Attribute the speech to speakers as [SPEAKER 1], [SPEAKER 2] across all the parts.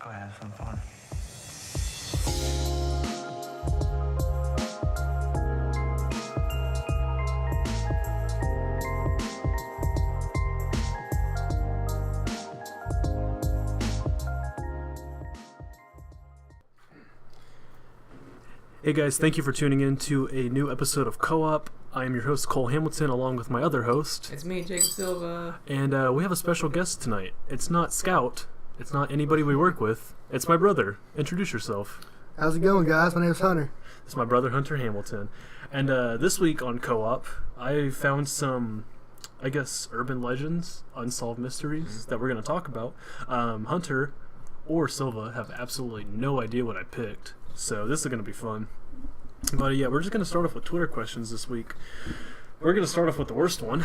[SPEAKER 1] go have some fun.
[SPEAKER 2] Hey guys, thank you for tuning in to a new episode of Co-op. I am your host, Cole Hamilton, along with my other host.
[SPEAKER 3] It's me, Jacob Silva.
[SPEAKER 2] And we have a special guest tonight. It's not Scout. It's not anybody we work with. It's my brother. Introduce yourself.
[SPEAKER 4] How's it going, guys? My name's Hunter.
[SPEAKER 2] It's my brother, Hunter Hamilton. And this week on Co-op, I found some, I guess, urban legends, unsolved mysteries that we're going to talk about. Hunter or Silva have absolutely no idea what I picked. So this is going to be fun. But yeah, we're just going to start off with Twitter questions this week. We're going to start off with the worst one.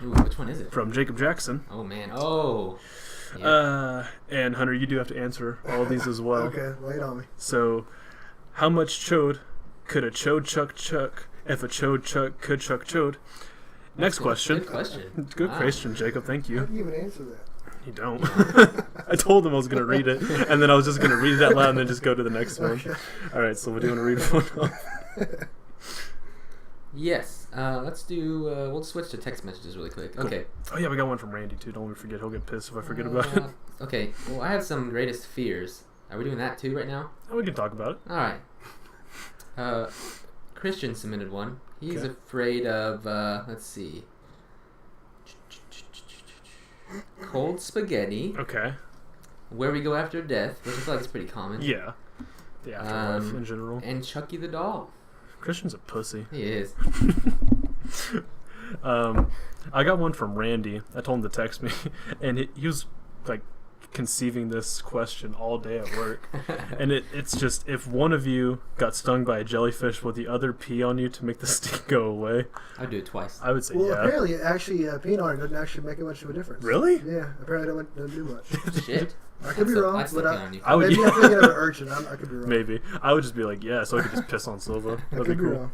[SPEAKER 3] Ooh, which one is it?
[SPEAKER 2] From Jacob Jackson.
[SPEAKER 3] Oh, man. Oh. Yeah.
[SPEAKER 2] And Hunter, you do have to answer all these as well.
[SPEAKER 4] Okay, lay it on me.
[SPEAKER 2] So, how much chode could a chode chuck if a chode chuck could chuck chode? Next question.
[SPEAKER 3] Good question.
[SPEAKER 2] Good question, Jacob. Thank
[SPEAKER 4] How
[SPEAKER 2] you.
[SPEAKER 4] do you even answer that?
[SPEAKER 2] You don't. I told him I was going to read it, and then I was just going to read it out loud and then just go to the next one.
[SPEAKER 4] Okay.
[SPEAKER 2] All right, so we're doing a read one off.
[SPEAKER 3] Yes. Let's do... we'll switch to text messages really quick.
[SPEAKER 2] Cool.
[SPEAKER 3] Okay.
[SPEAKER 2] Oh, yeah, we got one from Randy, too. Don't forget. He'll get pissed if I forget about it.
[SPEAKER 3] Okay. Well, I have some greatest fears. Are we doing that too right now?
[SPEAKER 2] Oh, we can talk about it.
[SPEAKER 3] All right. Christian submitted one. He's
[SPEAKER 2] Okay.
[SPEAKER 3] afraid of, let's see. Cold spaghetti.
[SPEAKER 2] Okay.
[SPEAKER 3] Where we go after death, which I feel like is pretty common.
[SPEAKER 2] Yeah. The afterlife in general.
[SPEAKER 3] And Chucky the doll.
[SPEAKER 2] Christian's a pussy.
[SPEAKER 3] He is.
[SPEAKER 2] I got one from Randy. I told him to text me, and he was like conceiving this question all day at work. And it's just, if one of you got stung by a jellyfish, would the other pee on you to make the sting go away?
[SPEAKER 3] I'd do it twice.
[SPEAKER 2] I would say
[SPEAKER 4] Well,
[SPEAKER 2] yeah.
[SPEAKER 4] apparently, actually, peanut butter doesn't actually make much of a difference.
[SPEAKER 2] Really?
[SPEAKER 4] Yeah, apparently it doesn't do much.
[SPEAKER 3] Shit.
[SPEAKER 4] I could be wrong,
[SPEAKER 3] I'd still
[SPEAKER 4] but
[SPEAKER 3] pee on you.
[SPEAKER 2] I would.
[SPEAKER 4] maybe I'm thinking of an urchin. I could be wrong.
[SPEAKER 2] Maybe I would just be like, yeah, so I could just piss on Silva.
[SPEAKER 4] I
[SPEAKER 2] That'd
[SPEAKER 4] could
[SPEAKER 2] be
[SPEAKER 4] be
[SPEAKER 2] cool.
[SPEAKER 4] wrong.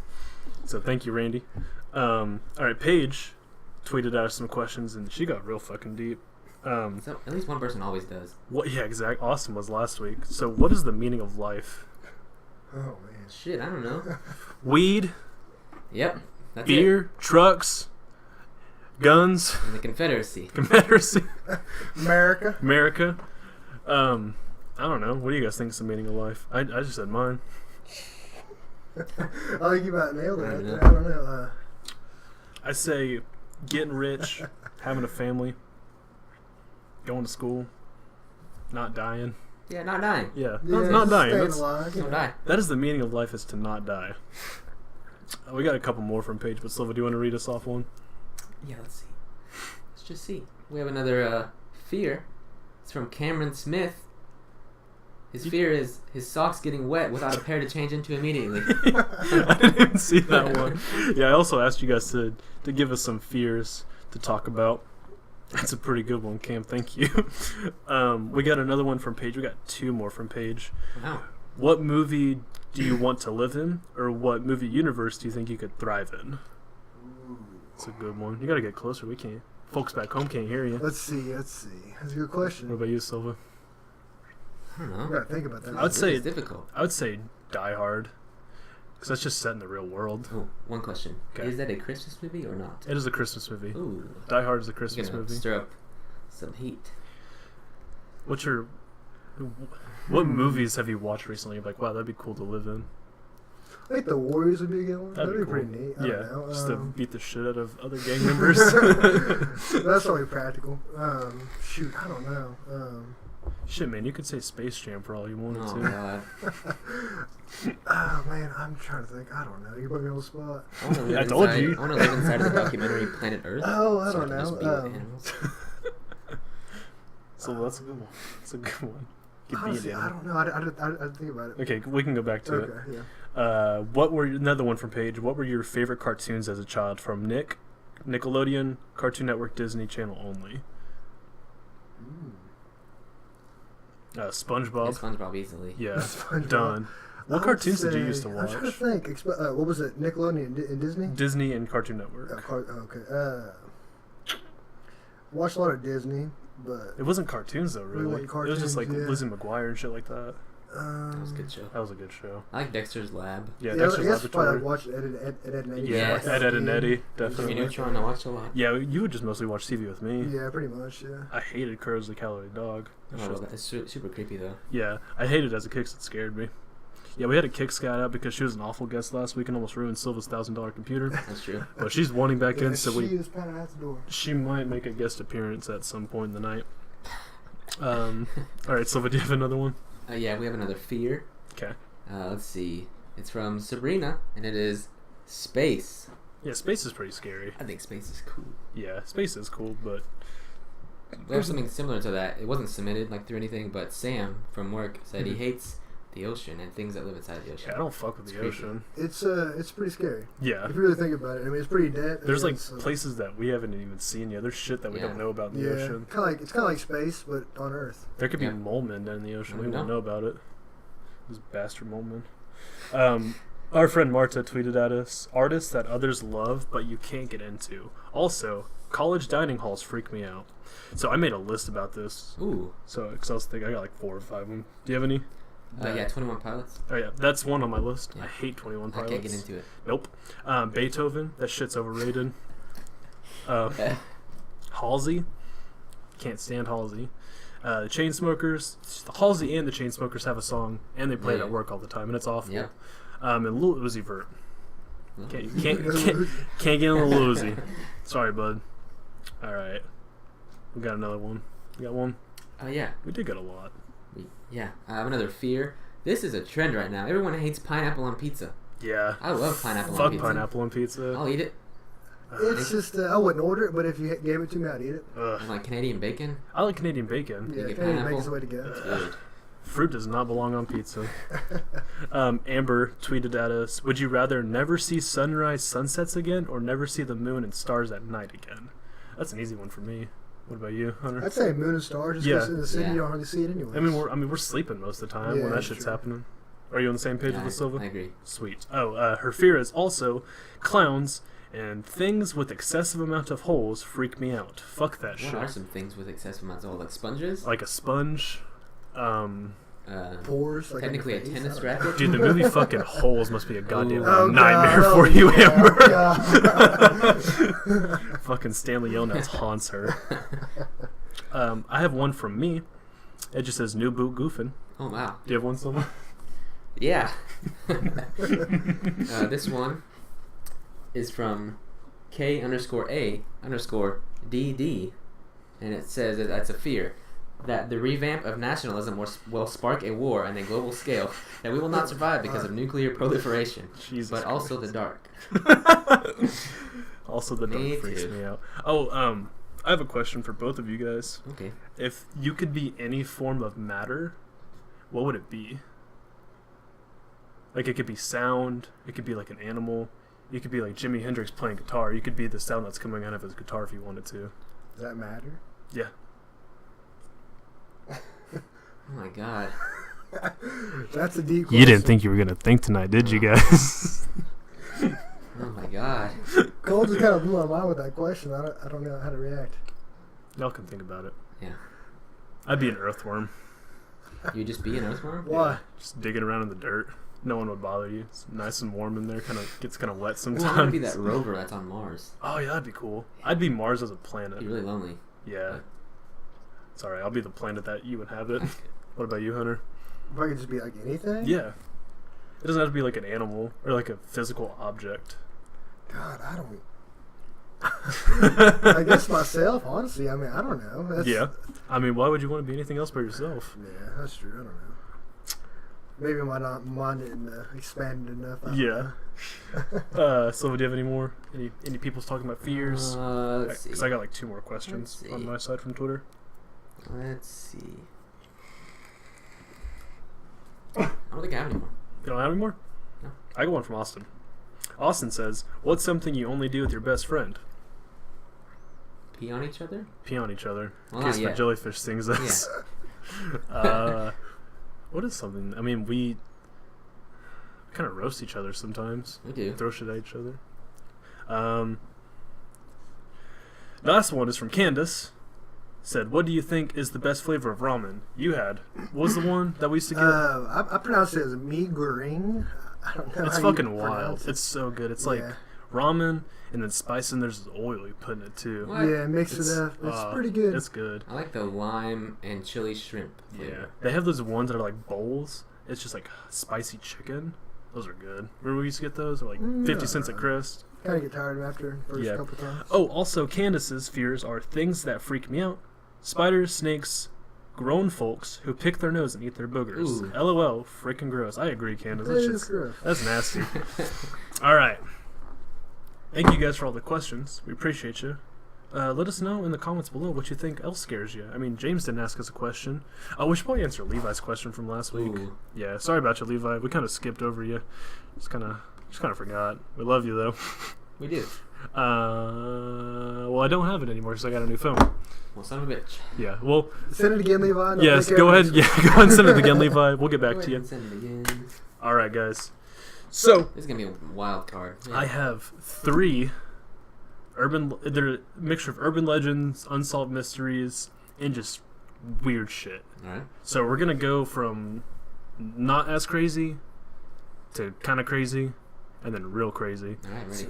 [SPEAKER 2] So thank you, Randy. All right, Paige tweeted out some questions, and she got real fucking deep.
[SPEAKER 3] So at least one person always does.
[SPEAKER 2] What? Yeah, exact. Austin was last week. So, what is the meaning of life?
[SPEAKER 4] Oh, man.
[SPEAKER 3] Shit, I don't know.
[SPEAKER 2] Weed,
[SPEAKER 3] Yep. That's
[SPEAKER 2] beer, trucks, guns,
[SPEAKER 3] it. In the Confederacy.
[SPEAKER 2] Confederacy,
[SPEAKER 4] America.
[SPEAKER 2] America. I don't know. What do you guys think is the meaning of life? I just said mine.
[SPEAKER 4] I think you about nailed it.
[SPEAKER 3] I
[SPEAKER 4] Right
[SPEAKER 3] don't
[SPEAKER 4] there.
[SPEAKER 3] know.
[SPEAKER 4] I don't know.
[SPEAKER 2] I say getting rich, having a family, going to school, not dying.
[SPEAKER 3] Yeah, not dying.
[SPEAKER 2] Yeah,
[SPEAKER 4] Yeah,
[SPEAKER 2] not dying.
[SPEAKER 4] staying
[SPEAKER 2] That's,
[SPEAKER 4] alive.
[SPEAKER 3] Don't die.
[SPEAKER 2] that is the meaning of life, is to not die. We got a couple more from Paige, but Silva, do you want to read us off one?
[SPEAKER 3] Yeah, let's see. Let's just see. We have another fear. It's from Cameron Smith. His fear is his socks getting wet without a pair to change into immediately.
[SPEAKER 2] I didn't even see that one. Yeah, I also asked you guys to give us some fears to talk about. That's a pretty good one, Cam. Thank you. We got another one from Paige. We got two more from Paige.
[SPEAKER 3] Wow.
[SPEAKER 2] What movie do you want to live in, or what movie universe do you think you could thrive in? It's a good one. You got to get closer. We can't. Folks back home can't hear you.
[SPEAKER 4] Let's see. That's a good question.
[SPEAKER 2] What about you, Silva?
[SPEAKER 3] I don't know.
[SPEAKER 4] I gotta think about that.
[SPEAKER 2] I would say-
[SPEAKER 3] it's difficult.
[SPEAKER 2] I would say Die Hard, because that's just set in the real world.
[SPEAKER 3] Oh, one question.
[SPEAKER 2] Okay.
[SPEAKER 3] Is that a Christmas movie or not?
[SPEAKER 2] It is a Christmas movie.
[SPEAKER 3] Ooh.
[SPEAKER 2] Die Hard is a
[SPEAKER 3] You're
[SPEAKER 2] Christmas
[SPEAKER 3] gonna
[SPEAKER 2] movie.
[SPEAKER 3] stir up some heat.
[SPEAKER 2] What movies have you watched recently? You're like, wow, that'd be cool to live in.
[SPEAKER 4] I think the Warriors would be a good one.
[SPEAKER 2] That'd be
[SPEAKER 4] pretty
[SPEAKER 2] cool.
[SPEAKER 4] neat. I
[SPEAKER 2] Yeah,
[SPEAKER 4] don't know.
[SPEAKER 2] just to beat the shit out of other gang members.
[SPEAKER 4] That's probably practical. Shoot, I don't know.
[SPEAKER 2] Shit, man, you could say Space Jam for all you wanted
[SPEAKER 3] Oh,
[SPEAKER 2] to.
[SPEAKER 3] God.
[SPEAKER 4] Oh man, I'm trying to think. I don't know. You put me on the spot.
[SPEAKER 3] I want to live
[SPEAKER 2] I told
[SPEAKER 3] inside.
[SPEAKER 2] you.
[SPEAKER 3] I want to live inside of the documentary Planet Earth.
[SPEAKER 4] Oh, I
[SPEAKER 3] so
[SPEAKER 4] don't
[SPEAKER 3] can just
[SPEAKER 4] know.
[SPEAKER 3] be with animals.
[SPEAKER 2] So that's a good one. That's a good one. Could be an
[SPEAKER 4] Honestly, I
[SPEAKER 2] animal.
[SPEAKER 4] don't know. I'd think about it.
[SPEAKER 2] Okay, we can go back to
[SPEAKER 4] Okay, yeah.
[SPEAKER 2] it. What were another one from Paige? What were your favorite cartoons as a child? From Nick, Nickelodeon, Cartoon Network, Disney Channel only. SpongeBob.
[SPEAKER 3] Yeah, SpongeBob easily.
[SPEAKER 2] Yeah,
[SPEAKER 4] SpongeBob.
[SPEAKER 2] done. What cartoons did you used to
[SPEAKER 4] I'm trying to
[SPEAKER 2] watch?
[SPEAKER 4] think. What was it? Nickelodeon and Disney?
[SPEAKER 2] Disney and Cartoon Network.
[SPEAKER 4] Okay. Watched a lot of Disney. but
[SPEAKER 2] It wasn't cartoons though, really.
[SPEAKER 4] wasn't
[SPEAKER 2] It was just like
[SPEAKER 4] cartoons, yeah.
[SPEAKER 2] Lizzie McGuire and shit like that.
[SPEAKER 3] That was a good show.
[SPEAKER 2] That was a good show.
[SPEAKER 3] I like Dexter's Lab.
[SPEAKER 2] Yeah,
[SPEAKER 4] I
[SPEAKER 2] Dexter's
[SPEAKER 4] guess probably
[SPEAKER 2] Laboratory.
[SPEAKER 4] like watching Ed and Eddie.
[SPEAKER 3] Yeah,
[SPEAKER 2] Ed and Eddie,
[SPEAKER 3] Jimmy
[SPEAKER 2] definitely.
[SPEAKER 3] Neutron, I watched a lot.
[SPEAKER 2] Yeah, you would just mostly watch TV with me.
[SPEAKER 4] Yeah, pretty much. Yeah.
[SPEAKER 2] I hated Courage the Cowardly Dog. That
[SPEAKER 3] Oh,
[SPEAKER 2] shit was-
[SPEAKER 3] well, it's super creepy though.
[SPEAKER 2] Yeah, I hated it as a kid 'cause it scared me. Yeah, we had to kick Scott out because she was an awful guest last week and almost ruined Silva's $1,000 computer.
[SPEAKER 3] That's true.
[SPEAKER 2] But she's wanting back in, so
[SPEAKER 4] she is pounding out the door.
[SPEAKER 2] she might make a guest appearance at some point in the night. All right, Silva, do you have another one?
[SPEAKER 3] Yeah, we have another fear.
[SPEAKER 2] Okay.
[SPEAKER 3] Let's see. It's from Sabrina, and it is space.
[SPEAKER 2] Yeah, space is pretty scary.
[SPEAKER 3] I think space is cool.
[SPEAKER 2] Yeah, space is cool, but
[SPEAKER 3] We have something similar to that. It wasn't submitted like through anything, but Sam from work said he
[SPEAKER 2] Mhm.
[SPEAKER 3] hates the ocean and things that live inside the ocean.
[SPEAKER 2] yeah, I don't fuck with
[SPEAKER 3] It's
[SPEAKER 2] the
[SPEAKER 3] creepy.
[SPEAKER 2] ocean.
[SPEAKER 4] It's pretty scary.
[SPEAKER 2] Yeah.
[SPEAKER 4] If you really think about it, I mean, it's pretty dead.
[SPEAKER 2] There's like
[SPEAKER 4] it's,
[SPEAKER 2] places that we haven't even seen yet. There's shit that we
[SPEAKER 3] Yeah.
[SPEAKER 2] don't know about in the
[SPEAKER 4] yeah,
[SPEAKER 2] ocean.
[SPEAKER 4] it's kind of like space, but on Earth.
[SPEAKER 2] There could be
[SPEAKER 3] Yeah.
[SPEAKER 2] mole men down in the ocean.
[SPEAKER 3] We
[SPEAKER 2] We
[SPEAKER 3] don't
[SPEAKER 2] won't know about it. Those bastard mole men. Our friend Marta tweeted at us, artists that others love but you can't get into. Also, college dining halls freak me out. So I made a list about this.
[SPEAKER 3] Ooh.
[SPEAKER 2] So, because I was thinking, I got like 4 or 5 of them. Do you have any?
[SPEAKER 3] Yeah, 21 Pilots.
[SPEAKER 2] Oh yeah, that's one on my list.
[SPEAKER 3] Yeah.
[SPEAKER 2] I hate 21
[SPEAKER 3] I
[SPEAKER 2] Pilots.
[SPEAKER 3] can't get into it.
[SPEAKER 2] Nope. Beethoven, that shit's overrated. Halsey, can't stand Halsey. The Chainsmokers, Halsey and the Chainsmokers have a song, and they play it
[SPEAKER 3] Yeah.
[SPEAKER 2] at work all the time, and it's awful.
[SPEAKER 3] Yeah.
[SPEAKER 2] And Lil Uzi Vert.
[SPEAKER 3] Well,
[SPEAKER 2] Can't get in the Lil Uzi. Sorry, bud. All right, we got another one. We got one.
[SPEAKER 3] yeah.
[SPEAKER 2] We did get a lot.
[SPEAKER 3] Yeah. I have another fear. This is a trend right now. Everyone hates pineapple on pizza.
[SPEAKER 2] Yeah.
[SPEAKER 3] I love pineapple on
[SPEAKER 2] Fuck
[SPEAKER 3] pizza.
[SPEAKER 2] pineapple on pizza.
[SPEAKER 3] I'll eat it.
[SPEAKER 4] It's just I wouldn't order it, but if you gave it to me, I'd eat it.
[SPEAKER 2] Ugh.
[SPEAKER 3] And like Canadian bacon.
[SPEAKER 2] I like Canadian bacon.
[SPEAKER 3] You
[SPEAKER 4] Yeah,
[SPEAKER 3] get
[SPEAKER 4] Canadian
[SPEAKER 3] pineapple?
[SPEAKER 4] bacon's the way to go.
[SPEAKER 3] It's good.
[SPEAKER 2] Fruit does not belong on pizza. Amber tweeted at us, would you rather never see sunrise sunsets again or never see the moon and stars at night again? That's an easy one for me. What about you, Hunter?
[SPEAKER 4] I'd say moon and stars. Just
[SPEAKER 2] Yeah.
[SPEAKER 4] 'cause in the city,
[SPEAKER 3] Yeah.
[SPEAKER 4] you don't hardly see it anyway.
[SPEAKER 2] I mean, we're sleeping most of the time
[SPEAKER 4] Yeah,
[SPEAKER 2] when that
[SPEAKER 4] that's
[SPEAKER 2] shit's
[SPEAKER 4] true.
[SPEAKER 2] happening. Are you on the same page
[SPEAKER 3] Yeah,
[SPEAKER 2] with Silva?
[SPEAKER 3] I agree.
[SPEAKER 2] Sweet. Oh, her fear is also clowns and things with excessive amount of holes freak me out. Fuck that
[SPEAKER 3] What are
[SPEAKER 2] shit.
[SPEAKER 3] some things with excessive amounts of oil? Like sponges?
[SPEAKER 2] Like a sponge.
[SPEAKER 4] pores. Like on your
[SPEAKER 3] Technically a
[SPEAKER 4] face,
[SPEAKER 3] tennis
[SPEAKER 4] I don't know.
[SPEAKER 3] racket?
[SPEAKER 2] Dude, the movie fucking Holes must be a goddamn
[SPEAKER 3] Oh,
[SPEAKER 2] nightmare
[SPEAKER 4] God,
[SPEAKER 2] for you,
[SPEAKER 4] yeah,
[SPEAKER 2] Amber.
[SPEAKER 4] God.
[SPEAKER 2] Fucking Stanley Yelnats haunts her. I have one from me. It just says new boot goofing.
[SPEAKER 3] Oh, wow.
[SPEAKER 2] Do you have one, Silva?
[SPEAKER 3] Yeah. This one is from K_A_DD, and it says that that's a fear that the revamp of nationalism will spark a war on a global scale that we will not survive because of nuclear proliferation,
[SPEAKER 2] Jesus
[SPEAKER 3] but also
[SPEAKER 2] Christ.
[SPEAKER 3] the dark.
[SPEAKER 2] Also, the
[SPEAKER 3] Me
[SPEAKER 2] dark freaks
[SPEAKER 3] too.
[SPEAKER 2] me out. Oh, I have a question for both of you guys.
[SPEAKER 3] Okay.
[SPEAKER 2] If you could be any form of matter, what would it be? Like, it could be sound. It could be like an animal. You could be like Jimi Hendrix playing guitar. You could be the sound that's coming out of his guitar if you wanted to.
[SPEAKER 4] Does that matter?
[SPEAKER 2] Yeah.
[SPEAKER 3] Oh my god.
[SPEAKER 4] That's a deep question.
[SPEAKER 2] You didn't think you were gonna think tonight, did you guys?
[SPEAKER 3] Oh my god.
[SPEAKER 4] Cole just kind of blew my mind with that question. I don't know how to react.
[SPEAKER 2] Y'all can think about it.
[SPEAKER 3] Yeah.
[SPEAKER 2] I'd be an earthworm.
[SPEAKER 3] You just be an earthworm?
[SPEAKER 4] Why?
[SPEAKER 2] Just digging around in the dirt. No one would bother you. It's nice and warm in there. Gets kind of wet
[SPEAKER 3] Ooh,
[SPEAKER 2] sometimes.
[SPEAKER 3] I want to be that rover that's on Mars.
[SPEAKER 2] Oh yeah, that'd be cool. I'd be Mars as a planet.
[SPEAKER 3] Be really lonely.
[SPEAKER 2] Yeah. Sorry, I'll be the planet that you inhabit. What about you, Hunter?
[SPEAKER 4] If I could just be like anything?
[SPEAKER 2] Yeah. It doesn't have to be like an animal or like a physical object.
[SPEAKER 4] God, I don't. I guess myself, honestly. I mean, I don't know. That's,
[SPEAKER 2] Yeah. I mean, why would you want to be anything else but yourself?
[SPEAKER 4] Yeah, that's true. I don't know. Maybe my mind didn't expand enough. I don't
[SPEAKER 2] Yeah.
[SPEAKER 4] know.
[SPEAKER 2] So do you have any more? Any people's talking about fears?
[SPEAKER 3] Let's see.
[SPEAKER 2] Because I got like 2 more questions
[SPEAKER 3] Let's see.
[SPEAKER 2] on my side from Twitter.
[SPEAKER 3] Let's see. I don't think I have any more.
[SPEAKER 2] You don't have any more?
[SPEAKER 3] No.
[SPEAKER 2] I got one from Austin. Austin says, what's something you only do with your best friend?
[SPEAKER 3] Pee on each other?
[SPEAKER 2] Pee on each other.
[SPEAKER 3] Well,
[SPEAKER 2] In case
[SPEAKER 3] not
[SPEAKER 2] the
[SPEAKER 3] yet.
[SPEAKER 2] jellyfish stings us. What is something? I mean, we kind of roast each other sometimes.
[SPEAKER 3] We do.
[SPEAKER 2] Throw shit at each other. Last one is from Candace. said, "What do you think is the best flavor of ramen you had?" What was the one that we used to get?
[SPEAKER 4] I pronounced it as mi goreng. I don't know.
[SPEAKER 2] It's
[SPEAKER 4] how you
[SPEAKER 2] fucking wild.
[SPEAKER 4] pronounce it.
[SPEAKER 2] It's so good. It's like ramen and then spice, and there's oil you put in it too.
[SPEAKER 3] What?
[SPEAKER 4] Yeah, mix it up. It's pretty good.
[SPEAKER 2] It's good.
[SPEAKER 3] I like the lime and chili shrimp flavor.
[SPEAKER 2] Yeah, they have those ones that are like bowls. It's just like spicy chicken. Those are good. Remember we used to get those? They're like 50 cents a crust.
[SPEAKER 4] Kind of get tired of after the first couple times.
[SPEAKER 2] Oh, also Candace's fears are things that freak me out: spiders, snakes, grown folks who pick their nose and eat their boogers.
[SPEAKER 3] Ooh.
[SPEAKER 2] LOL, freaking gross. I agree, Candace.
[SPEAKER 4] It's gross.
[SPEAKER 2] That's nasty. All right. Thank you guys for all the questions. We appreciate you. Let us know in the comments below what you think else scares you. I mean, James didn't ask us a question. We should probably answer Levi's question from last week.
[SPEAKER 3] Ooh.
[SPEAKER 2] Yeah, sorry about you, Levi. We kind of skipped over you. Just kind of forgot. We love you though.
[SPEAKER 3] We do.
[SPEAKER 2] Well, I don't have it anymore because I got a new phone.
[SPEAKER 3] Well, son of a bitch.
[SPEAKER 2] Yeah. Well.
[SPEAKER 4] Send it again, Levi.
[SPEAKER 2] Yes. Go ahead. Yeah. Go ahead and send it again, Levi. We'll get back to you.
[SPEAKER 3] Send it again.
[SPEAKER 2] All right, guys. So
[SPEAKER 3] This is gonna be a wild card. Yeah.
[SPEAKER 2] I have 3 they're a mixture of urban legends, unsolved mysteries, and just weird shit.
[SPEAKER 3] All right.
[SPEAKER 2] So we're gonna go from not as crazy to kind of crazy, and then real crazy
[SPEAKER 3] All right. Ready.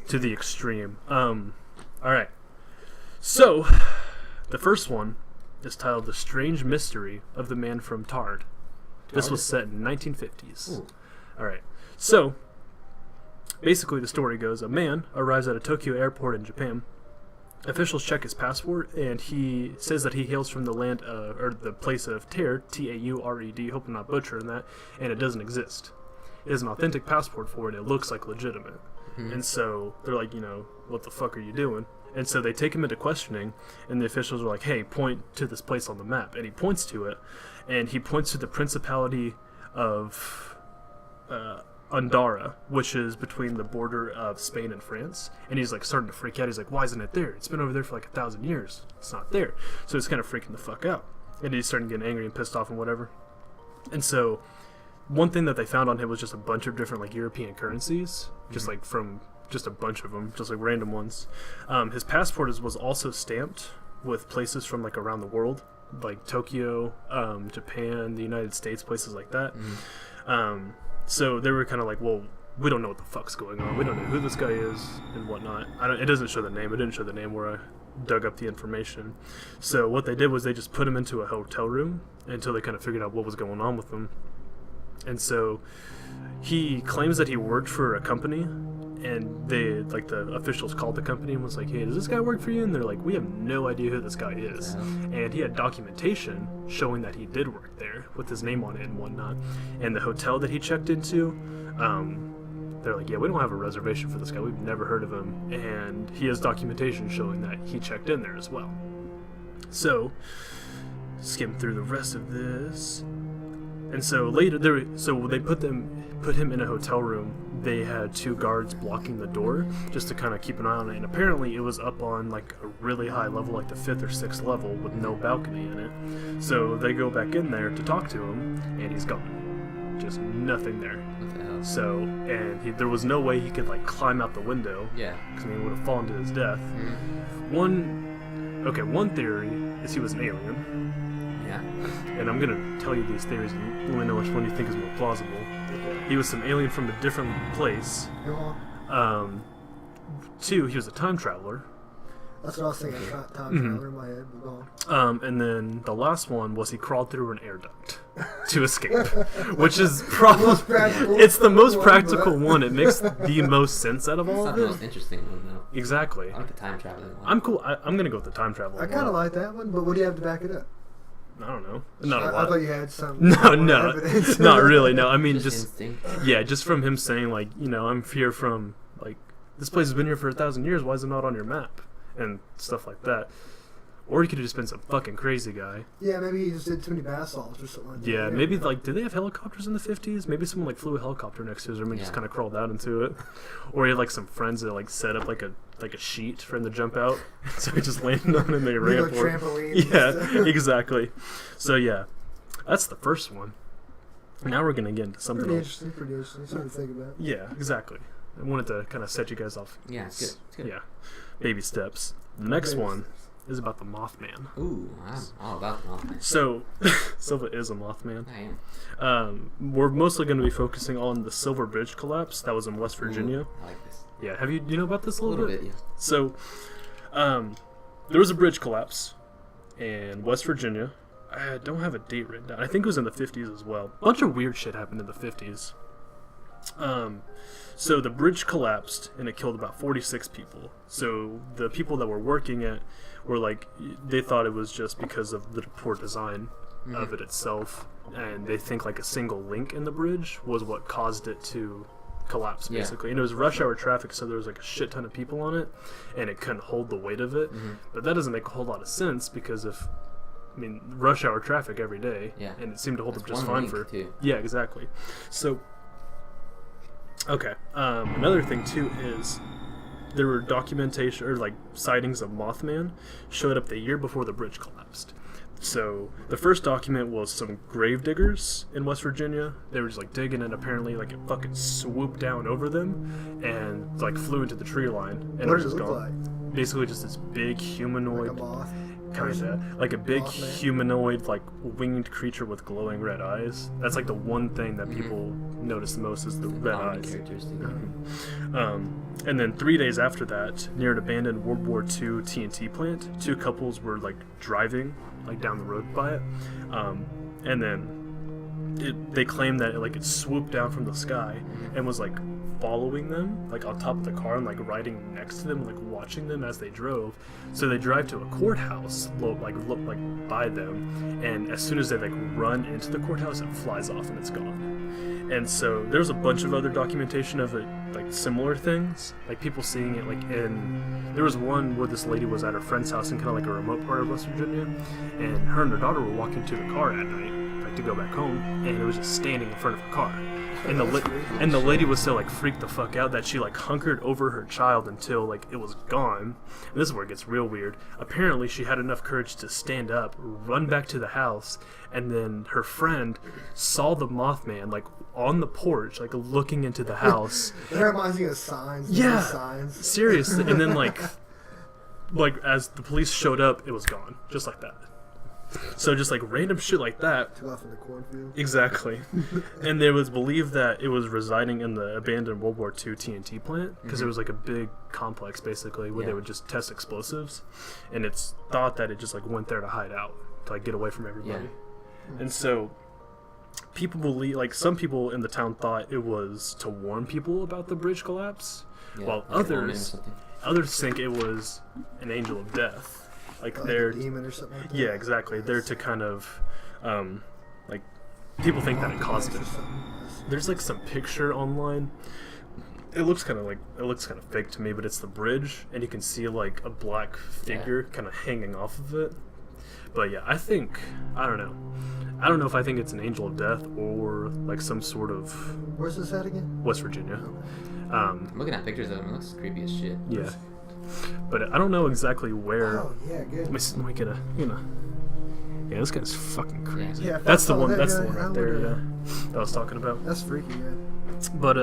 [SPEAKER 2] to the extreme. All right. So the first one is titled "The Strange Mystery of the Man from Tard." This was set in 1950s.
[SPEAKER 3] Ooh.
[SPEAKER 2] All right. So basically, the story goes: a man arrives at a Tokyo airport in Japan. Officials check his passport, and he says that he hails from the land, or the place of Tared, T-A-U-R-E-D. Hope I'm not butchering that. And it doesn't exist. It is an authentic passport for it. It looks like legitimate.
[SPEAKER 3] Mhm.
[SPEAKER 2] And so they're like, what the fuck are you doing? And so they take him into questioning, and the officials are like, hey, point to this place on the map. And he points to it, and he points to the Principality of Andorra, which is between the border of Spain and France. And he's like starting to freak out. He's like, why isn't it there? It's been over there for like 1,000 years. It's not there. So he's kind of freaking the fuck out. And he's starting getting angry and pissed off and whatever. And so one thing that they found on him was just a bunch of different like European currencies, just like from just a bunch of them, just like random ones. His passport was also stamped with places from like around the world, like Tokyo, Japan, the United States, places like that. So they were kind of like, well, we don't know what the fuck's going on. We don't know who this guy is and whatnot. It doesn't show the name. It didn't show the name where I dug up the information. So what they did was they just put him into a hotel room until they kind of figured out what was going on with him. And so he claims that he worked for a company, and the officials called the company and was like, hey, does this guy work for you? And they're like, we have no idea who this guy is. And he had documentation showing that he did work there with his name on it and whatnot. And the hotel that he checked into, they're like, yeah, we don't have a reservation for this guy. We've never heard of him. And he has documentation showing that he checked in there as well. So skim through the rest of this. And so later, they put him in a hotel room. They had 2 guards blocking the door just to kind of keep an eye on it. And apparently, it was up on like a really high level, like the 5th or 6th level, with no balcony in it. So they go back in there to talk to him, and he's gone. Just nothing there.
[SPEAKER 3] What the hell?
[SPEAKER 2] So, and there was no way he could like climb out the window.
[SPEAKER 3] Yeah.
[SPEAKER 2] Because he would have fallen to his death. One theory is he was an alien.
[SPEAKER 3] Yeah.
[SPEAKER 2] And I'm gonna tell you these theories and let me know which one you think is more plausible. He was some alien from a different place. 2, he was a time traveler.
[SPEAKER 4] That's what I was thinking. Time traveler in my head. But go on.
[SPEAKER 2] And then the last one was he crawled through an air duct to escape, which is probably it's the most practical one. It makes the most sense out of
[SPEAKER 3] It's
[SPEAKER 2] all
[SPEAKER 3] not
[SPEAKER 2] of
[SPEAKER 3] the
[SPEAKER 2] it.
[SPEAKER 3] most interesting one though.
[SPEAKER 2] Exactly.
[SPEAKER 3] I like the time traveling one.
[SPEAKER 2] I'm cool. I'm gonna go with the time travel.
[SPEAKER 4] I kind of like that one, but what do you have to back it up?
[SPEAKER 2] I don't know. Not a
[SPEAKER 4] I
[SPEAKER 2] lot.
[SPEAKER 4] thought you had some.
[SPEAKER 2] No,
[SPEAKER 4] evidence.
[SPEAKER 2] not really. No, I mean just
[SPEAKER 3] instinct.
[SPEAKER 2] yeah, just from him saying like, I'm here from like this place has been here for 1,000 years. Why is it not on your map and stuff like that? Or he could have just been some fucking crazy guy.
[SPEAKER 4] Yeah, maybe he just did too many bath salts or something like that.
[SPEAKER 2] Yeah, maybe like, did they have helicopters in the 50s? Maybe someone like flew a helicopter next to his room and just kind of crawled out into it. Or he had like some friends that like set up like a sheet for him to jump out, so he just landed on it and they ran for it.
[SPEAKER 4] Trampoline.
[SPEAKER 2] Yeah, exactly. So yeah, that's the first one. Now we're gonna get into something
[SPEAKER 4] Pretty
[SPEAKER 2] else.
[SPEAKER 4] interesting. Something to think about.
[SPEAKER 2] Yeah, exactly. I wanted to kind of set you guys off.
[SPEAKER 3] Yeah, it's good. It's good.
[SPEAKER 2] Yeah, baby steps. The next one is about the Mothman.
[SPEAKER 3] Ooh, I'm all about the Mothman.
[SPEAKER 2] So, Silva is a Mothman.
[SPEAKER 3] I am.
[SPEAKER 2] We're mostly going to be focusing on the Silver Bridge collapse that was in West Virginia.
[SPEAKER 3] Ooh, I like this.
[SPEAKER 2] Yeah, do you know about this a
[SPEAKER 3] A
[SPEAKER 2] little
[SPEAKER 3] little bit, yeah.
[SPEAKER 2] So, there was a bridge collapse in West Virginia. I don't have a date written down. I think it was in the 50s as well. A bunch of weird shit happened in the 50s. So the bridge collapsed and it killed about 46 people. So the people that were working it were like, they thought it was just because of the poor design of it itself, and they think like a single link in the bridge was what caused it to collapse, basically. And it was rush hour traffic, so there was like a shit ton of people on it, and it couldn't hold the weight of it. But that doesn't make a whole lot of sense, because rush hour traffic every day, and it seemed to hold up just fine for. Yeah, exactly. So, okay. Another thing too is there were documentation or like sightings of Mothman showed up the year before the bridge collapsed. So the first document was some grave diggers in West Virginia. They were just like digging, and apparently like it fucking swooped down over them and like flew into the tree line, and
[SPEAKER 4] What
[SPEAKER 2] it was
[SPEAKER 4] did it
[SPEAKER 2] just
[SPEAKER 4] look
[SPEAKER 2] gone.
[SPEAKER 4] like?
[SPEAKER 2] Basically just this big humanoid,
[SPEAKER 4] Like a moth?
[SPEAKER 2] kinda like a big
[SPEAKER 4] Mothman?
[SPEAKER 2] humanoid like winged creature with glowing red eyes. That's like the one thing that people notice the most is the red eyes.
[SPEAKER 3] Characteristic.
[SPEAKER 2] And then 3 days after that, near an abandoned World War II TNT plant, two couples were like driving like down the road by it, and then they claimed that it swooped down from the sky and was like following them like on top of the car and like riding next to them, like watching them as they drove. So they drive to a courthouse, look by them, and as soon as they like run into the courthouse, it flies off and it's gone. And so there's a bunch of other documentation of it, like similar things, like people seeing it, like there was one where this lady was at her friend's house in kind of like a remote part of West Virginia, and her and her daughter were walking to the car at night, like to go back home, and it was just standing in front of her car. And the lady was so like freaked the fuck out that she like hunkered over her child until like it was gone. And this is where it gets real weird. Apparently she had enough courage to stand up, run back to the house, and then her friend saw the Mothman like on the porch, like looking into the house.
[SPEAKER 4] That reminds me of Signs.
[SPEAKER 2] Yeah,
[SPEAKER 4] Signs.
[SPEAKER 2] seriously. And then like as the police showed up, it was gone, just like that. So just like random shit like that.
[SPEAKER 4] Off in the cornfield.
[SPEAKER 2] Exactly. And there was believed that it was residing in the abandoned World War II TNT plant, because it was like a big complex basically where they would just test explosives, and it's thought that it just like went there to hide out, to like get away from everybody. And so people believe, like some people in the town thought it was to warn people about the bridge collapse, while
[SPEAKER 3] like
[SPEAKER 2] others think it was an angel of death. Like
[SPEAKER 4] a demon or something like that?
[SPEAKER 2] Yeah, exactly. They're to kind of, like, people think that it caused it. There's like some picture online. It looks kind of fake to me, but it's the bridge, and you can see like a black figure kind of hanging off of it. But yeah, I don't know if I think it's an angel of death or like some sort of.
[SPEAKER 4] Where's this at again?
[SPEAKER 2] West Virginia.
[SPEAKER 3] I'm looking at pictures of him. It looks creepy as shit.
[SPEAKER 2] Yeah. But I don't know exactly where.
[SPEAKER 4] Oh, yeah, good.
[SPEAKER 2] Let me get a, Yeah, this guy's fucking crazy.
[SPEAKER 4] Yeah,
[SPEAKER 2] that's the one.
[SPEAKER 4] that
[SPEAKER 2] That's
[SPEAKER 4] guy,
[SPEAKER 2] the one right there. Yeah, that I was talking about.
[SPEAKER 4] That's freaky, yeah.
[SPEAKER 2] But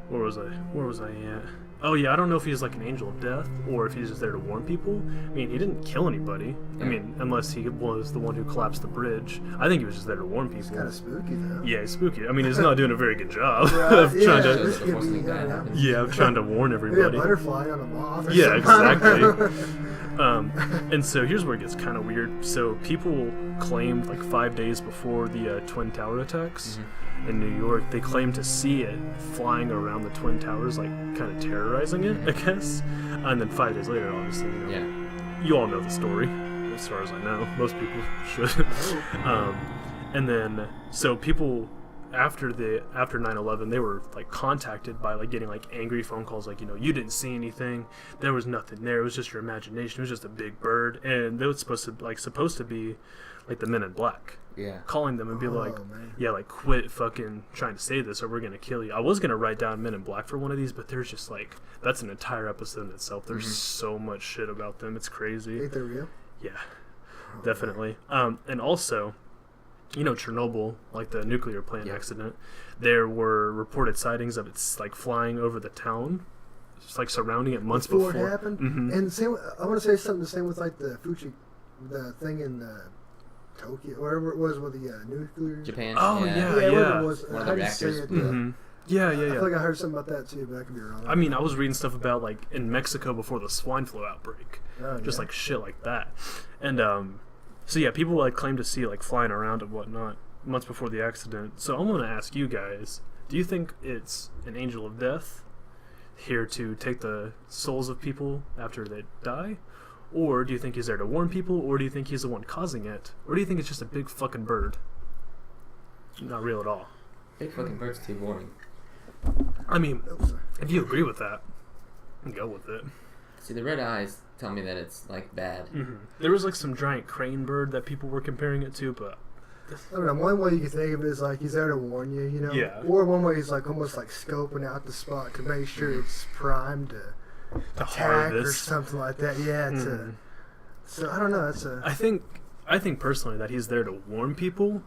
[SPEAKER 2] where was I at? Oh yeah, I don't know if he's like an angel of death or if he's just there to warn people. I mean, he didn't kill anybody. I mean, unless he was the one who collapsed the bridge. I think he was just there to warn people.
[SPEAKER 4] It's kind of spooky, though.
[SPEAKER 2] Yeah, he's spooky. I mean, he's not doing a very good job
[SPEAKER 4] Right,
[SPEAKER 2] of trying to.
[SPEAKER 4] this could be,
[SPEAKER 2] Yeah, of trying to warn
[SPEAKER 4] maybe a
[SPEAKER 2] everybody.
[SPEAKER 4] butterfly on a moth or
[SPEAKER 2] Yeah,
[SPEAKER 4] something.
[SPEAKER 2] exactly. And so here's where it gets kind of weird. So people claimed like 5 days before the Twin Tower attacks in New York, they claimed to see it flying around the Twin Towers, like kind of terrorizing it, I guess. And then 5 days later, obviously, you all know the story, as far as I know. Most people should. And then so people after 9/11, they were like contacted by like getting like angry phone calls, like, you didn't see anything, there was nothing there, it was just your imagination, it was just a big bird. And they were supposed to be like the Men in Black, calling them and be like, like, quit fucking trying to say this or we're gonna kill you. I was gonna write down Men in Black for one of these, but there's just like, that's an entire episode in itself. There's so much shit about them, it's crazy.
[SPEAKER 4] Think they're real?
[SPEAKER 2] Yeah, definitely. And also, Chernobyl, like the nuclear plant accident, there were reported sightings of it like flying over the town, like surrounding it months
[SPEAKER 4] before
[SPEAKER 2] before.
[SPEAKER 4] it happened.
[SPEAKER 2] Mm-hmm.
[SPEAKER 4] And same, I want to say something the same with like the thing in Tokyo, wherever it was with the nuclear.
[SPEAKER 3] Japan.
[SPEAKER 2] Oh,
[SPEAKER 3] yeah.
[SPEAKER 4] whatever it was.
[SPEAKER 3] One of
[SPEAKER 4] How
[SPEAKER 3] the
[SPEAKER 4] do you say
[SPEAKER 3] reactors.
[SPEAKER 4] it?
[SPEAKER 2] Mm-hmm. Yeah.
[SPEAKER 4] I feel like I heard something about that too, but I could be wrong.
[SPEAKER 2] I mean, I was reading stuff about like in Mexico before the swine flu outbreak, just
[SPEAKER 4] yeah.
[SPEAKER 2] like shit like that, and so yeah, people like claim to see like flying around and whatnot months before the accident. So I'm gonna ask you guys: do you think it's an angel of death here to take the souls of people after they die, or do you think he's there to warn people, or do you think he's the one causing it, or do you think it's just a big fucking bird? Not real at all.
[SPEAKER 3] Big fucking bird's too boring.
[SPEAKER 2] I mean, if you agree with that, go with it.
[SPEAKER 3] See, the red eyes tell me that it's like bad.
[SPEAKER 2] Mm-hmm. There was like some giant crane bird that people were comparing it to, but
[SPEAKER 4] I don't know. One way you can think of it is like he's there to warn you, you know.
[SPEAKER 2] Yeah.
[SPEAKER 4] Or one way he's like almost like scoping out the spot to make sure it's primed to attack
[SPEAKER 2] harvest
[SPEAKER 4] or something like that. Yeah. So I don't know. It's a.
[SPEAKER 2] I think personally that he's there to warn people,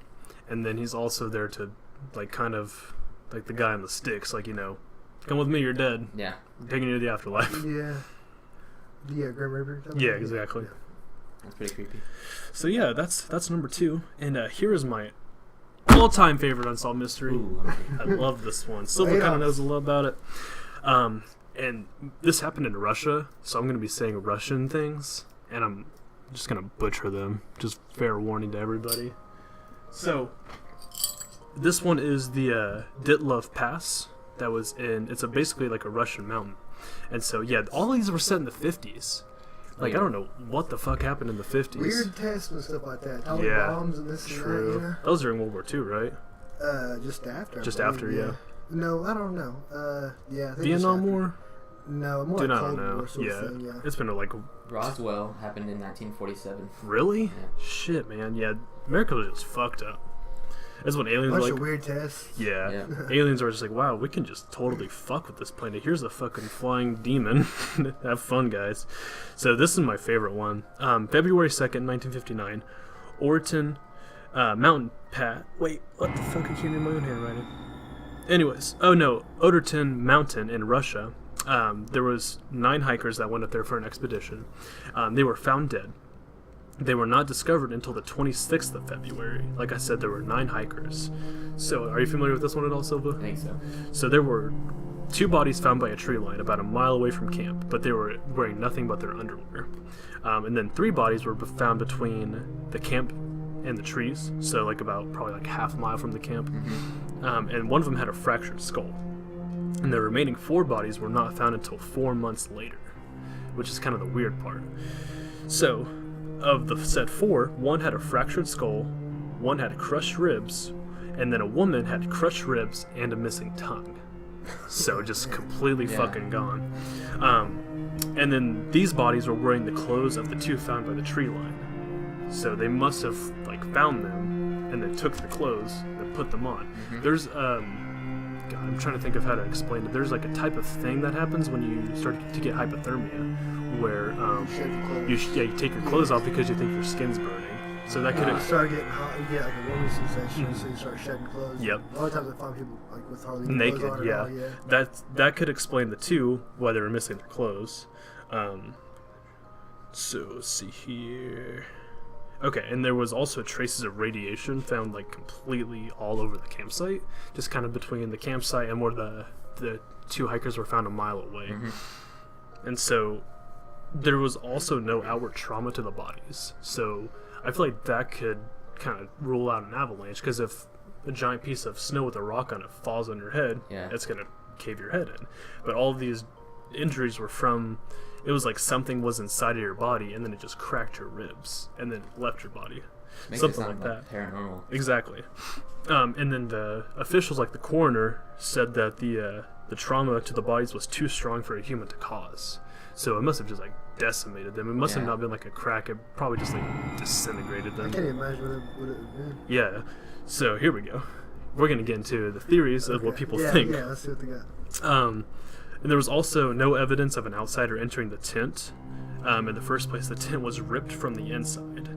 [SPEAKER 2] and then he's also there to like kind of like the guy on the sticks, like, you know, come with me, you're dead.
[SPEAKER 3] Yeah.
[SPEAKER 2] I'm taking you to the afterlife.
[SPEAKER 4] Yeah. Yeah, Grim Reaper.
[SPEAKER 2] Yeah, exactly.
[SPEAKER 4] Yeah.
[SPEAKER 3] That's pretty creepy.
[SPEAKER 2] So yeah, that's number 2, and here is my all-time favorite unsolved mystery.
[SPEAKER 3] Ooh,
[SPEAKER 2] I love this one. Silver kind of knows a lot about it. And this happened in Russia, so I'm going to be saying Russian things, and I'm just going to butcher them. Just fair warning to everybody. So, this one is the Ditlov Pass that was in, it's basically like a Russian mountain. And so, yeah, all these were set in the 50s. Like, I don't know what the fuck happened in the 50s.
[SPEAKER 4] Weird tests and stuff like that. Atomic bombs and this
[SPEAKER 2] True.
[SPEAKER 4] and that, you know?
[SPEAKER 2] That was during World War II, right?
[SPEAKER 4] Just after.
[SPEAKER 2] Just after, yeah.
[SPEAKER 4] No, I don't know. Yeah. I think
[SPEAKER 2] Vietnam War?
[SPEAKER 4] No, more
[SPEAKER 2] Dude,
[SPEAKER 4] like
[SPEAKER 2] I don't
[SPEAKER 4] Cold
[SPEAKER 2] know.
[SPEAKER 4] War sort
[SPEAKER 2] Yeah.
[SPEAKER 4] of thing, yeah.
[SPEAKER 2] It's been like...
[SPEAKER 3] Roswell happened in 1947.
[SPEAKER 2] Really?
[SPEAKER 3] Yeah.
[SPEAKER 2] Shit, man. Yeah, America was just fucked up. That's when aliens
[SPEAKER 4] Bunch
[SPEAKER 2] were like...
[SPEAKER 4] of weird tests.
[SPEAKER 2] Yeah. Aliens are just like, wow, we can just totally fuck with this planet. Here's a fucking flying demon. Have fun, guys. So this is my favorite one. February 2nd, 1959. Orton Mountain Pat. Wait, what the fuck? I can't read my own handwriting. Anyways. Oh, no. Turton Mountain in Russia. There was 9 hikers that went up there for an expedition. They were found dead. They were not discovered until the 26th of February. Like I said, there were 9 hikers. So, are you familiar with this one at all, Silva?
[SPEAKER 3] I think so.
[SPEAKER 2] So there were 2 bodies found by a tree line about a mile away from camp, but they were wearing nothing but their underwear. And then 3 bodies were found between the camp and the trees, so like about probably like half a mile from the camp. And one of them had a fractured skull. And the remaining 4 bodies were not found until 4 months later, which is kind of the weird part. So, of the said 4, 1 had a fractured skull, 1 had crushed ribs, and then a woman had crushed ribs and a missing tongue. So just completely fucking gone. And then these bodies were wearing the clothes of the 2 found by the tree line. So they must have like found them and then took the clothes and put them on. There's God, I'm trying to think of how to explain it. There's like a type of thing that happens when you start to get hypothermia, where you take your clothes off because you think your skin's burning. So that could
[SPEAKER 4] start getting hot. You get like a warming sensation, so you start shedding clothes.
[SPEAKER 2] Yep.
[SPEAKER 4] A lot of times I find people like with hardly
[SPEAKER 2] naked.
[SPEAKER 4] clothes on
[SPEAKER 2] Yeah.
[SPEAKER 4] at all, yeah.
[SPEAKER 2] That could explain the 2 why they were missing their clothes. So let's see here. Okay, and there was also traces of radiation found like completely all over the campsite, just kind of between the campsite and where the 2 hikers were found a mile away. And so there was also no outward trauma to the bodies. So I feel like that could kind of rule out an avalanche, because if a giant piece of snow with a rock on it falls on your head, it's going to cave your head in. But all of these injuries were from, it was like something was inside of your body and then it just cracked your ribs and then left your body. Something like that.
[SPEAKER 3] Paranormal.
[SPEAKER 2] Exactly. And then the officials, like the coroner, said that the trauma to the bodies was too strong for a human to cause. So it must have just like decimated them. It must have not been like a crack. It probably just like disintegrated them.
[SPEAKER 4] I can't imagine what it would have been.
[SPEAKER 2] Yeah. So here we go. We're gonna get into the theories of what people think.
[SPEAKER 4] Yeah, let's see what they got.
[SPEAKER 2] And there was also no evidence of an outsider entering the tent. In the first place, the tent was ripped from the inside.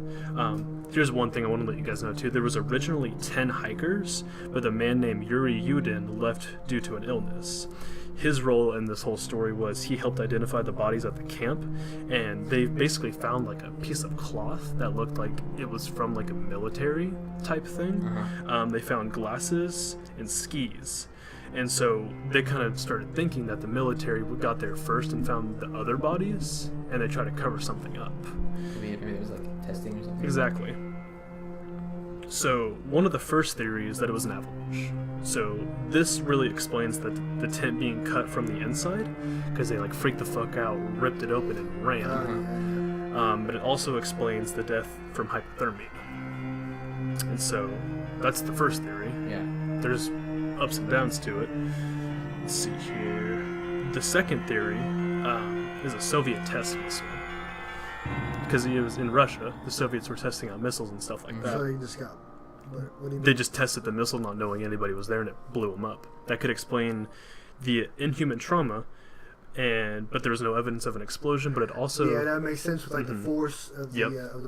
[SPEAKER 2] Here's one thing I want to let you guys know too. There was originally 10 hikers, but a man named Yuri Yudin left due to an illness. His role in this whole story was he helped identify the bodies at the camp, and they basically found like a piece of cloth that looked like it was from like a military type thing. They found glasses and skis. And so they kind of started thinking that the military got there first and found the other bodies, and they tried to cover something up.
[SPEAKER 3] Maybe it was like testing or something.
[SPEAKER 2] Exactly. So one of the first theories is that it was an avalanche. So this really explains that the tent being cut from the inside, because they like freaked the fuck out, ripped it open, and ran. But it also explains the death from hypothermia. And so that's the first theory.
[SPEAKER 3] Yeah.
[SPEAKER 2] There's ups and downs to it. Let's see here. The second theory is a Soviet test missile. Because it was in Russia, the Soviets were testing out missiles and stuff like that.
[SPEAKER 4] So he just got. What do you mean?
[SPEAKER 2] They just tested the missile not knowing anybody was there, and it blew them up. That could explain the inhuman trauma, but there was no evidence of an explosion. But it also
[SPEAKER 4] that makes sense with like the force of the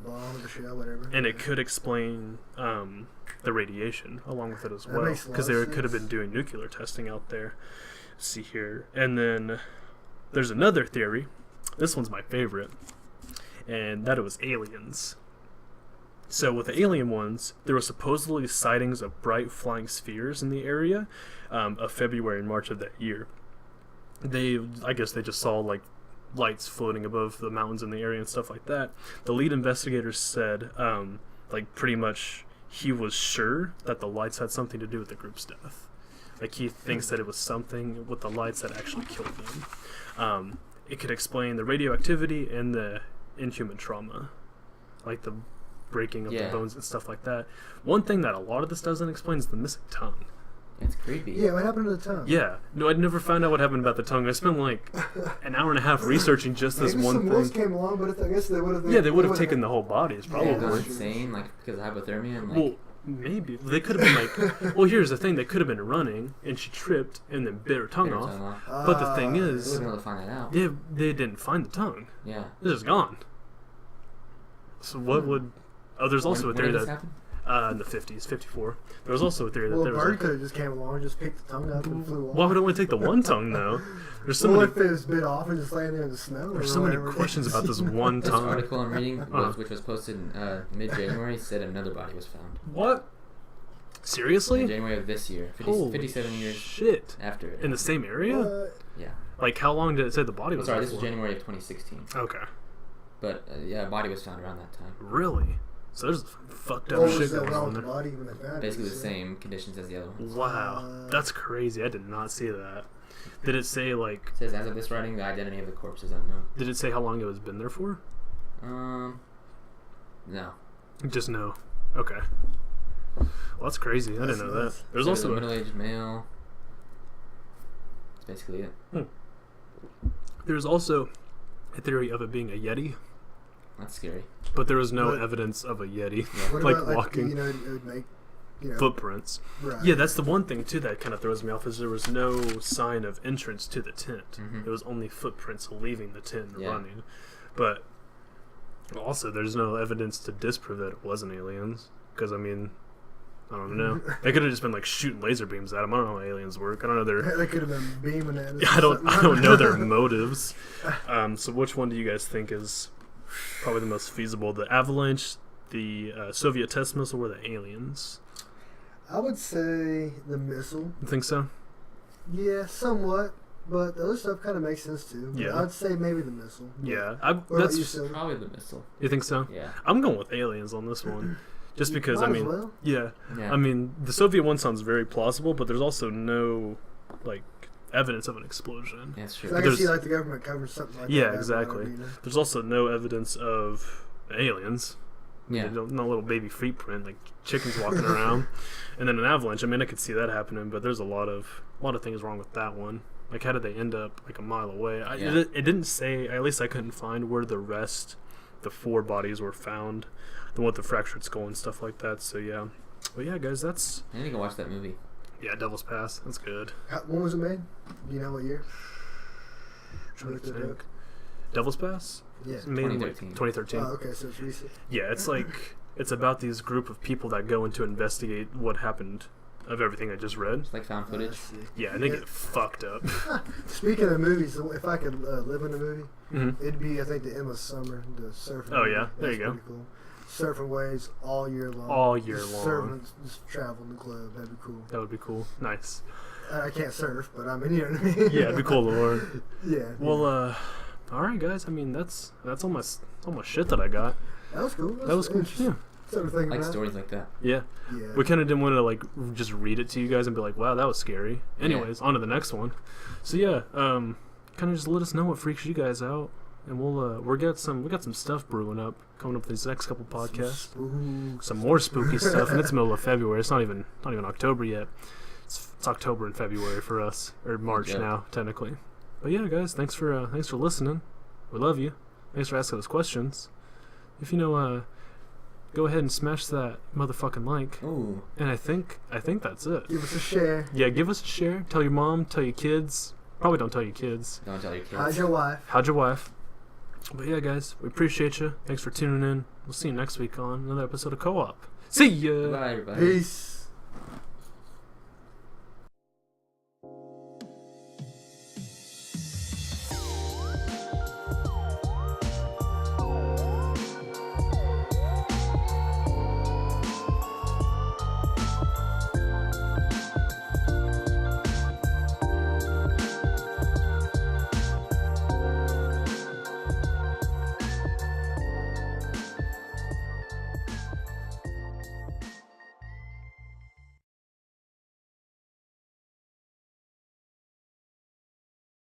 [SPEAKER 4] bomb, or the shell, whatever.
[SPEAKER 2] And it could explain the radiation along with it as well, because they could have been doing nuclear testing out there. Let's see here, and then there's another theory. This one's my favorite, and that it was aliens. So with the alien ones, there were supposedly sightings of bright flying spheres in the area of February and March of that year. I guess they just saw like lights floating above the mountains in the area and stuff like that. The lead investigator said, like pretty much he was sure that the lights had something to do with the group's death. Like he thinks that it was something with the lights that actually killed them. It could explain the radioactivity and the inhuman trauma, like the breaking of the bones and stuff like that. One thing that a lot of this doesn't explain is the missing tongue.
[SPEAKER 3] It's creepy.
[SPEAKER 4] Yeah, what happened to the tongue?
[SPEAKER 2] Yeah, no, I'd never found out what happened about the tongue. I spent like an hour and a half researching just this one thing.
[SPEAKER 4] Maybe some wolves came along, but I guess they would have.
[SPEAKER 2] Yeah, they would have taken the whole bodies, probably.
[SPEAKER 3] Gone insane, like because of hypothermia. And, like,
[SPEAKER 2] well, maybe they could have been like. Well, here's the thing: they could have been running, and she tripped, and then bit her tongue off. But the thing is,
[SPEAKER 3] they wouldn't be able to find that out.
[SPEAKER 2] They didn't find the tongue.
[SPEAKER 3] Yeah,
[SPEAKER 2] it's just gone. So what would? Oh, there's also a theory that in the 50s, 54. There was also a theory that there was.
[SPEAKER 4] Well, a bird could have just came along and just picked the tongue up and flew off.
[SPEAKER 2] Why would it only take the one tongue though? There's so
[SPEAKER 4] many.
[SPEAKER 2] If
[SPEAKER 4] it was bit off and just laying there in the snow?
[SPEAKER 2] There's so many questions about this one
[SPEAKER 3] This
[SPEAKER 2] tongue.
[SPEAKER 3] article I'm reading, which was posted in mid-January, said another body was found.
[SPEAKER 2] What? Seriously?
[SPEAKER 3] In January of this year, 57 years after it.
[SPEAKER 2] In the same area?
[SPEAKER 3] Yeah.
[SPEAKER 2] Like how long did it say the body was?
[SPEAKER 3] Sorry, this was January of 2016.
[SPEAKER 2] Okay.
[SPEAKER 3] But a body was found around that time.
[SPEAKER 2] Really? So there's fucked up shit going on there.
[SPEAKER 4] Body when they found
[SPEAKER 3] basically the same conditions as the other ones.
[SPEAKER 2] Wow, that's crazy. I did not see that. Did it say like?
[SPEAKER 3] It says as of this writing, the identity of the corpse is unknown.
[SPEAKER 2] Did it say how long it was been there for?
[SPEAKER 3] No.
[SPEAKER 2] Just no. Okay. Well, that's crazy. I didn't know that. There's also
[SPEAKER 3] a middle-aged male. That's basically it.
[SPEAKER 2] There's also a theory of it being a Yeti.
[SPEAKER 3] That's scary.
[SPEAKER 2] But there was no evidence of a Yeti, like walking.
[SPEAKER 4] It would make
[SPEAKER 2] footprints.
[SPEAKER 4] Right.
[SPEAKER 2] Yeah, that's the one thing too that kind of throws me off is there was no sign of entrance to the tent. It was only footprints leaving the tent and running. But also, there's no evidence to disprove that it wasn't aliens. Because I mean, I don't know. They could have just been like shooting laser beams at them. I don't know how aliens work. I don't know their.
[SPEAKER 4] They could have been beaming at us.
[SPEAKER 2] I don't know their motives. So which one do you guys think is probably the most feasible? The avalanche, the Soviet test missile, or the aliens?
[SPEAKER 4] I would say the missile.
[SPEAKER 2] You think so?
[SPEAKER 4] Yeah, somewhat. But the other stuff kind of makes sense too.
[SPEAKER 2] Yeah.
[SPEAKER 4] I'd say maybe the missile.
[SPEAKER 2] Yeah.
[SPEAKER 3] That's probably the missile.
[SPEAKER 2] You think so?
[SPEAKER 3] Yeah.
[SPEAKER 2] I'm going with aliens on this one. Just because,
[SPEAKER 4] Might
[SPEAKER 2] I mean,
[SPEAKER 4] as well.
[SPEAKER 2] yeah. I mean, the Soviet one sounds very plausible, but there's also no, like, evidence of an explosion.
[SPEAKER 3] That's true.
[SPEAKER 4] So I can see, like, the government covering something like that.
[SPEAKER 2] Yeah, exactly. There's also no evidence of aliens.
[SPEAKER 3] Yeah.
[SPEAKER 2] No little baby footprint, like chickens walking around. And then an avalanche. I mean, I could see that happening, but there's a lot of things wrong with that one. Like, how did they end up, like, a mile away? It didn't say, at least I couldn't find where the 4 bodies were found. The one with the fractured skull and stuff like that. So, yeah. But, yeah, guys, that's...
[SPEAKER 3] I need to go watch that movie.
[SPEAKER 2] Yeah, Devil's Pass. That's good.
[SPEAKER 4] When was it made? Do you know what year?
[SPEAKER 2] Devil's Pass?
[SPEAKER 4] Yeah.
[SPEAKER 2] Mainly
[SPEAKER 3] 2013.
[SPEAKER 2] 2013.
[SPEAKER 4] Oh, okay, so it's recent.
[SPEAKER 2] Yeah, it's like it's about these group of people that go in to investigate what happened of everything I just read.
[SPEAKER 3] It's like found footage.
[SPEAKER 4] I see.
[SPEAKER 2] Yeah, and they get fucked up.
[SPEAKER 4] Speaking of movies, if I could live in a movie,
[SPEAKER 2] Mhm.
[SPEAKER 4] it'd be, I think, the Endless Summer, the surfing.
[SPEAKER 2] Oh, yeah.
[SPEAKER 4] movie.
[SPEAKER 2] There
[SPEAKER 4] That's
[SPEAKER 2] you go.
[SPEAKER 4] pretty cool. Surfing waves all year long.
[SPEAKER 2] All year
[SPEAKER 4] Just
[SPEAKER 2] long.
[SPEAKER 4] Surfing, just traveling the globe. That'd be cool.
[SPEAKER 2] That would be cool. Nice.
[SPEAKER 4] I can't surf, but I mean, you know what I mean.
[SPEAKER 2] Yeah, it'd be cool to learn.
[SPEAKER 4] Yeah.
[SPEAKER 2] Well, all right, guys. I mean, that's all my shit that I got.
[SPEAKER 4] that was cool.
[SPEAKER 2] That was cool. Yeah.
[SPEAKER 4] Something to think
[SPEAKER 3] I like
[SPEAKER 4] about.
[SPEAKER 3] stories like that.
[SPEAKER 2] Yeah.
[SPEAKER 4] Yeah.
[SPEAKER 2] We kind of didn't want to like just read it to you guys and be like, "Wow, that was scary." Anyways, on to the next one. So yeah, kind of just let us know what freaks you guys out, and we got some stuff brewing up coming up these next couple podcasts. Some more spooky stuff, and it's middle of February. It's not even October yet. It's October and February for us, or March
[SPEAKER 3] Yeah.
[SPEAKER 2] now technically. But yeah, guys, thanks for listening. We love you. Thanks for asking us questions. If you know, go ahead and smash that motherfucking like.
[SPEAKER 3] Ooh.
[SPEAKER 2] And I think that's it.
[SPEAKER 4] Give us a share.
[SPEAKER 2] Yeah, give us a share. Tell your mom. Tell your kids. Probably don't tell your kids.
[SPEAKER 3] Don't tell your kids.
[SPEAKER 4] How's your wife?
[SPEAKER 2] How'd your wife? But yeah, guys, we appreciate you. Thanks for tuning in. We'll see you next week on another episode of Co-op. See ya.
[SPEAKER 3] Bye, everybody.
[SPEAKER 4] Peace.